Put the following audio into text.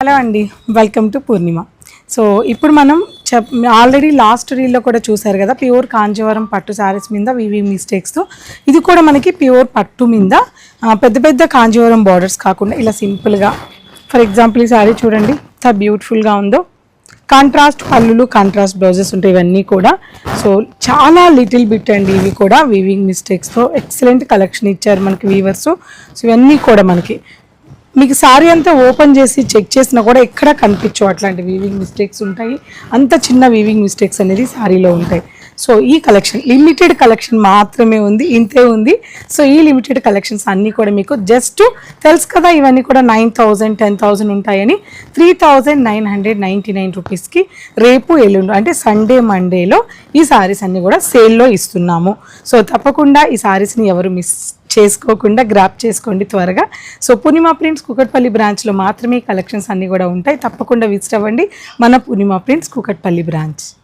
Hello అండి, welcome to Purnima. So ఇప్పుడు మనం ఆల్రెడీ లాస్ట్ రీల్లో కూడా చూసారు కదా, ప్యూర్ కాంజీవరం పట్టు శారీస్ మీద వీవింగ్ మిస్టేక్స్తో. ఇది కూడా మనకి ప్యూర్ పట్టు మీద పెద్ద పెద్ద కాంజీవరం బార్డర్స్ కాకుండా ఇలా సింపుల్గా. ఫర్ ఎగ్జాంపుల్ ఈ శారీ చూడండి ఎంత బ్యూటిఫుల్గా ఉందో. కాంట్రాస్ట్ పళ్ళులు, కాంట్రాస్ట్ బ్లౌజెస్ ఉంటాయి ఇవన్నీ కూడా. సో చాలా లిటిల్ బిట్ అండి, ఇవి కూడా వీవింగ్ మిస్టేక్స్తో ఎక్సలెంట్ కలెక్షన్ ఇచ్చారు మనకి వీవర్స్. సో ఇవన్నీ కూడా మనకి మీకు సారీ అంతా ఓపెన్ చేసి చెక్ చేసినా కూడా ఎక్కడ కనిపించవు అట్లాంటి వీవింగ్ మిస్టేక్స్ ఉంటాయి. అంత చిన్న వీవింగ్ మిస్టేక్స్ అనేది సారీలో ఉంటాయి. సో ఈ కలెక్షన్ లిమిటెడ్ కలెక్షన్ మాత్రమే ఉంది, ఇంతే ఉంది. సో ఈ లిమిటెడ్ కలెక్షన్స్ అన్నీ కూడా మీకు జస్ట్ తెలుసు కదా, ఇవన్నీ కూడా 9,000 10,000 ఉంటాయని 3,999 రూపీస్కి రేపు ఎల్లుండి అంటే సండే మండేలో ఈ సారీస్ అన్నీ కూడా సేల్లో ఇస్తున్నాము. సో తప్పకుండా ఈ సారీస్ని ఎవరు మిస్ చేసుకోకుండా గ్రాప్ చేసుకోండి త్వరగా. సో పూర్ణిమ ప్రింట్స్ కూకట్పల్లి బ్రాంచ్లో మాత్రమే కలెక్షన్స్ అన్నీ కూడా ఉంటాయి. తప్పకుండా విజిట్ అవ్వండి మన పూర్ణిమ ప్రింట్స్ కూకట్పల్లి బ్రాంచ్.